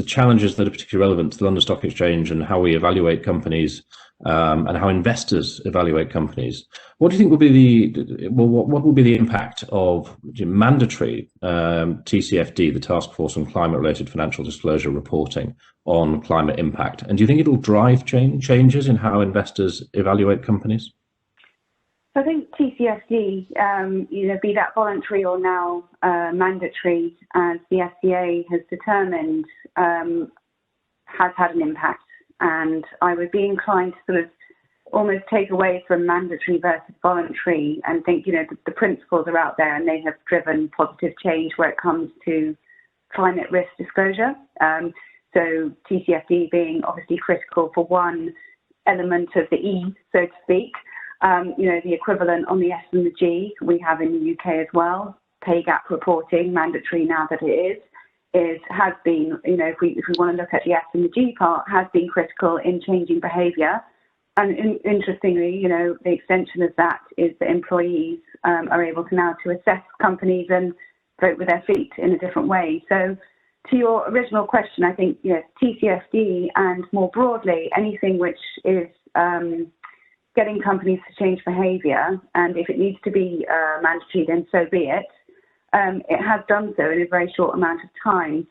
challenges that are particularly relevant to the London Stock Exchange and how we evaluate companies and how investors evaluate companies, what do you think will be what will be the impact of mandatory TCFD, the Task Force on Climate-Related Financial Disclosure reporting on climate impact? And do you think it'll drive changes in how investors evaluate companies? I think TCFD, be that voluntary or now mandatory, as the FCA has determined, has had an impact. And I would be inclined to sort of almost take away from mandatory versus voluntary and think, the principles are out there and they have driven positive change where it comes to climate risk disclosure. So TCFD being obviously critical for one element of the E, so to speak. The equivalent on the S and the G we have in the UK as well. Pay gap reporting, mandatory now that it has been, if we want to look at the S and the G part, has been critical in changing behaviour. And interestingly, the extension of that is that employees are able to now to assess companies and vote with their feet in a different way. So to your original question, I think, TCFD and more broadly, anything which is getting companies to change behaviour, and if it needs to be mandatory, then so be it. It has done so in a very short amount of time.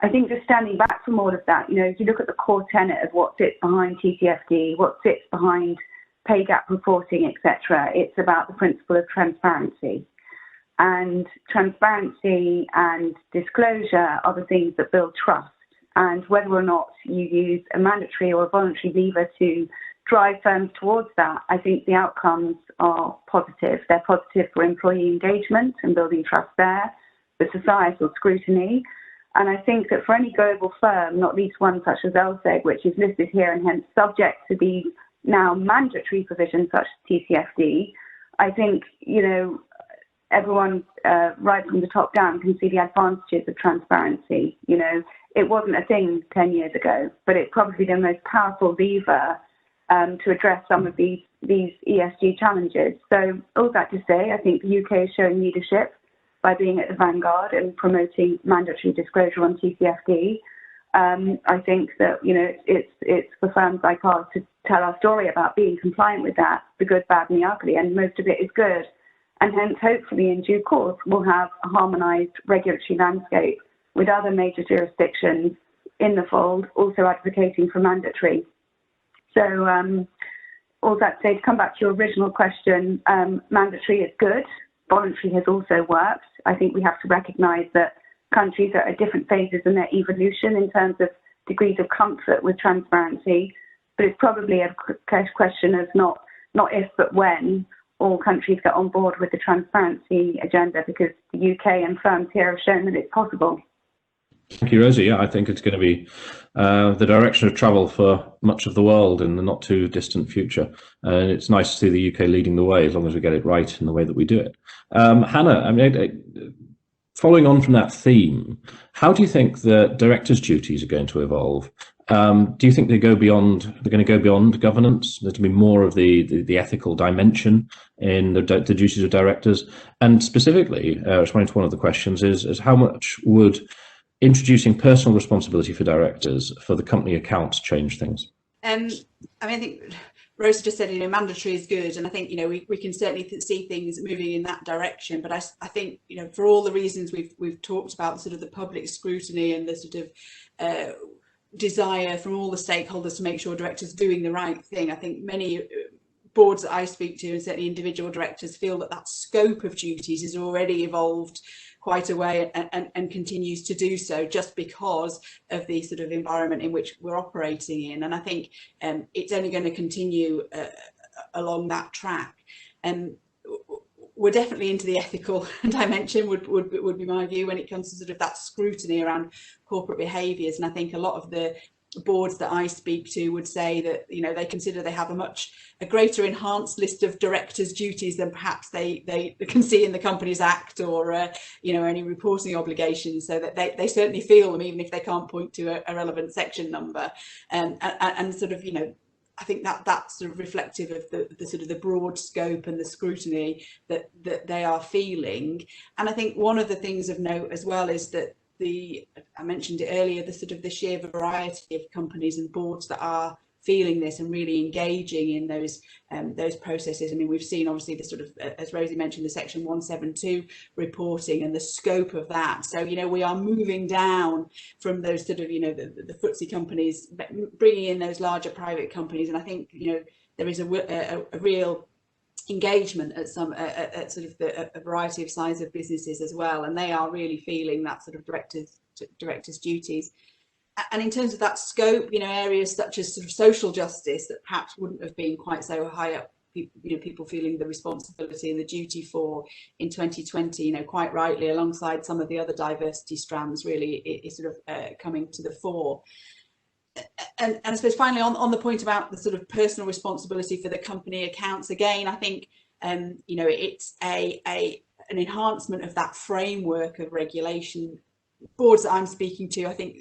I think just standing back from all of that, if you look at the core tenet of what sits behind TCFD, what sits behind pay gap reporting, etc., it's about the principle of transparency. And transparency and disclosure are the things that build trust. And whether or not you use a mandatory or a voluntary lever to drive firms towards that, I think the outcomes are positive. They're positive for employee engagement and building trust there, for societal scrutiny. And I think that for any global firm, not least one such as LSEG, which is listed here and hence subject to these now mandatory provisions such as TCFD, I think, everyone right from the top down can see the advantages of transparency. It wasn't a thing 10 years ago, but it's probably the most powerful lever to address some of these ESG challenges. So all that to say, I think the UK is showing leadership by being at the vanguard and promoting mandatory disclosure on TCFD. I think that it's for firms like ours to tell our story about being compliant with that, the good, bad, and the ugly, and most of it is good. And hence, hopefully, in due course, we'll have a harmonised regulatory landscape with other major jurisdictions in the fold, also advocating for mandatory. So all that to say, to come back to your original question, mandatory is good. Voluntary has also worked. I think we have to recognise that countries are at different phases in their evolution in terms of degrees of comfort with transparency. But it's probably a question of not if, but when all countries get on board with the transparency agenda, because the UK and firms here have shown that it's possible. Thank you, Rosie. Yeah, I think it's going to be the direction of travel for much of the world in the not too distant future. And it's nice to see the UK leading the way, as long as we get it right in the way that we do it. Hannah, following on from that theme, how do you think the directors' duties are going to evolve? Do you think they're going to go beyond governance? There's going to be more of the ethical dimension in the duties of directors? And specifically, responding to one of the questions is how much would introducing personal responsibility for directors for the company accounts change things? I mean, I think Rosie just said, mandatory is good, and I think we can certainly see things moving in that direction. But I think for all the reasons we've talked about, sort of the public scrutiny and the sort of desire from all the stakeholders to make sure directors are doing the right thing, I think many boards that I speak to, and certainly individual directors, feel that scope of duties has already evolved quite a way and continues to do so, just because of the sort of environment in which we're operating in. And I think it's only going to continue along that track. We're definitely into the ethical dimension, would be my view, when it comes to sort of that scrutiny around corporate behaviours. And I think a lot of the boards that I speak to would say that they consider they have a greater enhanced list of directors' duties than perhaps they can see in the Companies Act or any reporting obligations, so that they certainly feel them even if they can't point to a relevant section number, and sort of I think that's sort of reflective of the sort of the broad scope and the scrutiny that they are feeling. And I think one of the things of note as well is that I mentioned it earlier, the sort of the sheer variety of companies and boards that are feeling this and really engaging in those processes. I mean, we've seen obviously the sort of, as Rosie mentioned, the Section 172 reporting and the scope of that. So we are moving down from those sort of the FTSE companies, bringing in those larger private companies, and I think there is a real engagement at sort of a variety of size of businesses as well, and they are really feeling that sort of directors' duties. And in terms of that scope, areas such as sort of social justice that perhaps wouldn't have been quite so high up, people feeling the responsibility and the duty for in 2020, quite rightly, alongside some of the other diversity strands, really is sort of coming to the fore. And I suppose finally on the point about the sort of personal responsibility for the company accounts, again, I think it's an enhancement of that framework of regulation. Boards that I'm speaking to, I think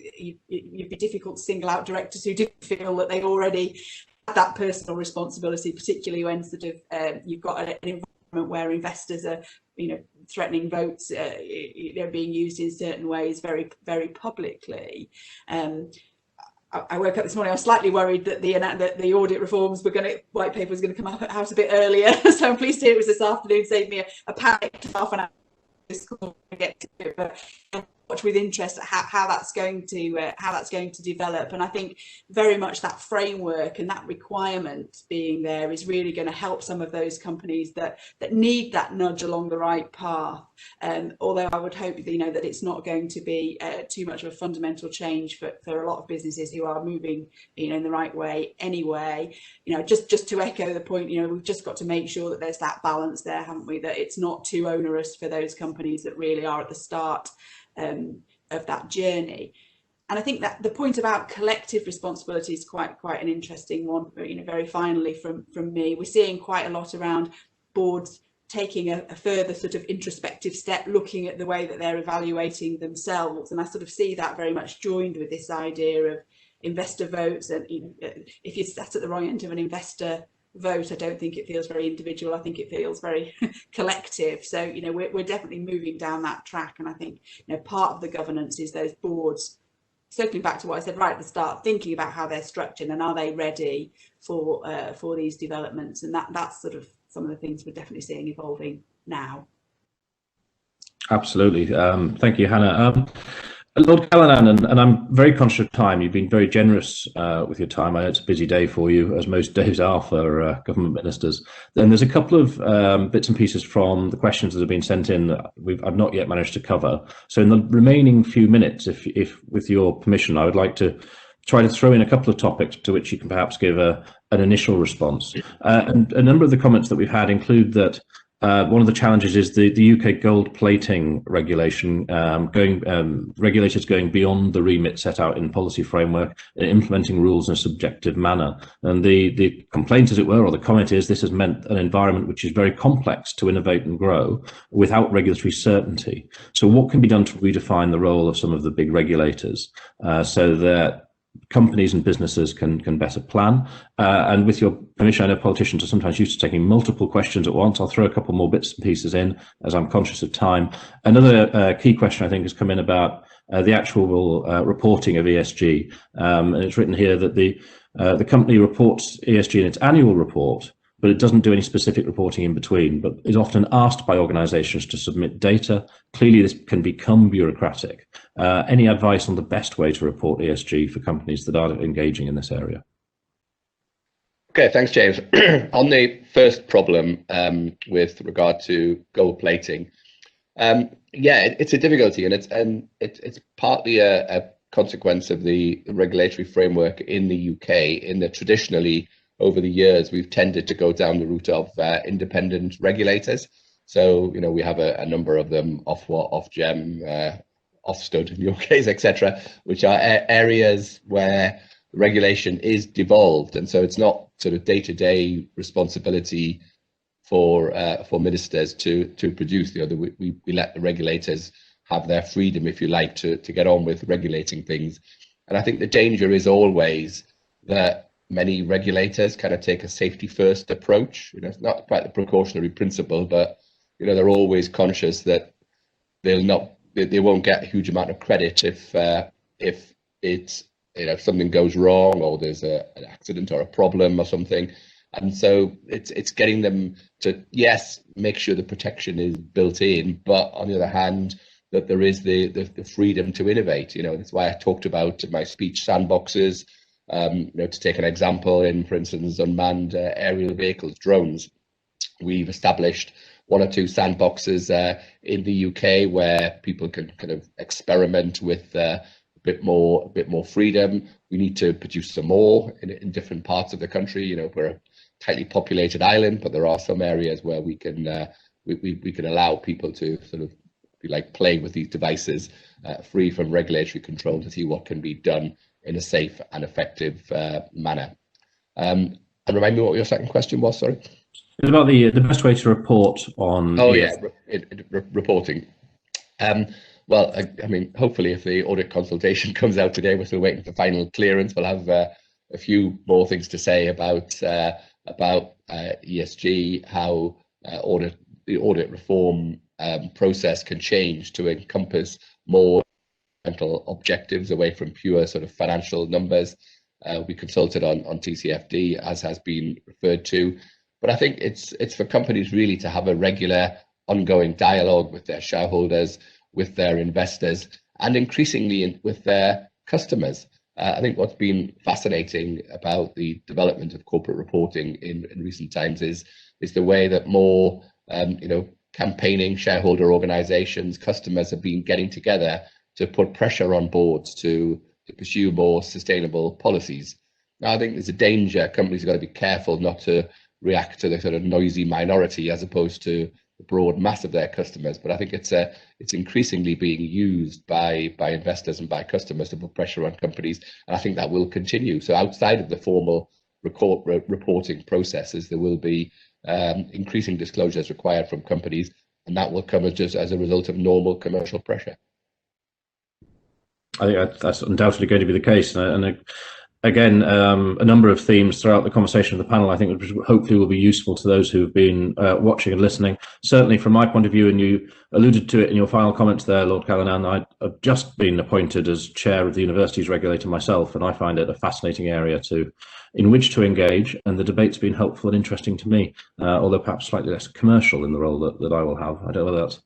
you'd be difficult to single out directors who didn't feel that they already had that personal responsibility, particularly when sort of you've got an environment where investors are threatening votes being used in certain ways very, very publicly. I woke up this morning, I was slightly worried that the audit reforms white paper was going to come out a bit earlier. So I'm pleased to hear it was this afternoon, saved me a panic half an hour to get to it. But watch with interest at how that's going to develop. And I think very much that framework and that requirement being there is really going to help some of those companies that need that nudge along the right path. Although I would hope that it's not going to be too much of a fundamental change for a lot of businesses who are moving in the right way anyway. Just to echo the point, we've just got to make sure that there's that balance there, haven't we, that it's not too onerous for those companies that really are at the start of that journey. And I think that the point about collective responsibility is quite an interesting one. Very finally from me, we're seeing quite a lot around boards taking a further sort of introspective step, looking at the way that they're evaluating themselves, and I sort of see that very much joined with this idea of investor votes. And if you're sat at the wrong end of an investor vote, I don't think it feels very individual. I think it feels very collective. So we're definitely moving down that track, and I think part of the governance is those boards, circling back to what I said right at the start, thinking about how they're structured and are they ready for these developments. And that's sort of some of the things we're definitely seeing evolving now. Absolutely. Thank you, Hannah. Lord Callanan, and I'm very conscious of time. You've been very generous with your time. I know it's a busy day for you, as most days are for government ministers. Then there's a couple of bits and pieces from the questions that have been sent in that I've not yet managed to cover. So in the remaining few minutes, if with your permission, I would like to try to throw in a couple of topics to which you can perhaps give an initial response. And a number of the comments that we've had include that one of the challenges is the UK gold plating regulation, regulators going beyond the remit set out in policy framework, implementing rules in a subjective manner. And the complaint, as it were, or the comment is, this has meant an environment which is very complex to innovate and grow without regulatory certainty. So what can be done to redefine the role of some of the big regulators so that companies and businesses can better plan. And with your permission, I know politicians are sometimes used to taking multiple questions at once. I'll throw a couple more bits and pieces in as I'm conscious of time. Another key question I think has come in about the actual reporting of ESG. And it's written here that the company reports ESG in its annual report, but it doesn't do any specific reporting in between, but is often asked by organisations to submit data. Clearly, this can become bureaucratic. Any advice on the best way to report ESG for companies that are engaging in this area? Okay, thanks, James. On the first problem with regard to gold plating, yeah, it's a difficulty, and it's partly a consequence of the regulatory framework in the UK, in that traditionally, over the years, we've tended to go down the route of independent regulators. So, you know, we have a number of them, Ofgem, Ofsted in your case, etc., which are areas where regulation is devolved, and so it's not sort of day-to-day responsibility for ministers to produce. You know, we let the regulators have their freedom, if you like, to get on with regulating things. And I think the danger is always that many regulators kind of take a safety first approach. You know, it's not quite the precautionary principle, but you know, they're always conscious that they won't get a huge amount of credit if it's, you know, if something goes wrong or there's an accident or a problem or something. And so it's getting them to, yes, make sure the protection is built in, but on the other hand, that there is the freedom to innovate. You know, that's why I talked about in my speech sandboxes. You know, to take an example, in, for instance, unmanned aerial vehicles, drones, we've established 1 or 2 sandboxes in the UK where people can kind of experiment with a bit more freedom. We need to produce some more in different parts of the country. You know, we're a tightly populated island, but there are some areas where we can we can allow people to sort of, if you like, play with these devices free from regulatory control to see what can be done in a safe and effective manner. And remind me what your second question was, sorry? It's about the best way to report on... Oh, yeah, reporting. Well, I mean, hopefully if the audit consultation comes out today, we're still waiting for final clearance. We'll have a few more things to say about ESG, how the audit reform process can change to encompass more objectives away from pure sort of financial numbers. We consulted on TCFD, as has been referred to, but I think it's for companies really to have a regular ongoing dialogue with their shareholders, with their investors, and increasingly with their customers. I think what's been fascinating about the development of corporate reporting in recent times is the way that more you know, campaigning shareholder organizations, customers have been getting together to put pressure on boards to pursue more sustainable policies. Now, I think there's a danger. Companies have got to be careful not to react to the sort of noisy minority as opposed to the broad mass of their customers. But I think it's increasingly being used by investors and by customers to put pressure on companies, and I think that will continue. So outside of the formal reporting processes, there will be increasing disclosures required from companies, and that will come just as a result of normal commercial pressure. I think that's undoubtedly going to be the case, and again, a number of themes throughout the conversation of the panel, I think, which hopefully will be useful to those who've been watching and listening. Certainly from my point of view, and you alluded to it in your final comments there, Lord Callanan, I've just been appointed as chair of the universities regulator myself, and I find it a fascinating area in which to engage, and the debate's been helpful and interesting to me, although perhaps slightly less commercial in the role that I will have. I don't know whether that's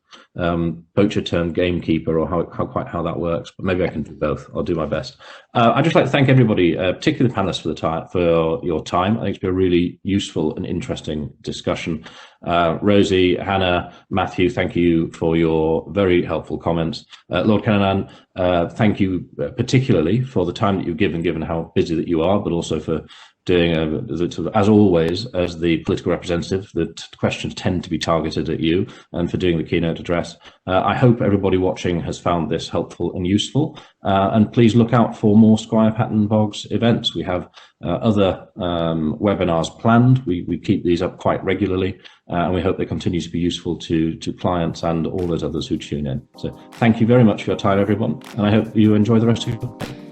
poacher turned gamekeeper or how that works, but maybe I can do both. I'll do my best. I'd just like to thank everybody, particularly the panelists, for your time. I think it's been a really useful and interesting discussion. Rosie, Hannah, Matthew, thank you for your very helpful comments. Lord Callanan, thank you particularly for the time that you've given how busy that you are, but also for doing, as always, as the political representative, the questions tend to be targeted at you, and for doing the keynote address. I hope everybody watching has found this helpful and useful, and please look out for more Squire Patton Boggs events. We have other webinars planned. We keep these up quite regularly, and we hope they continue to be useful to clients and all those others who tune in. So thank you very much for your time, everyone, and I hope you enjoy the rest of your day.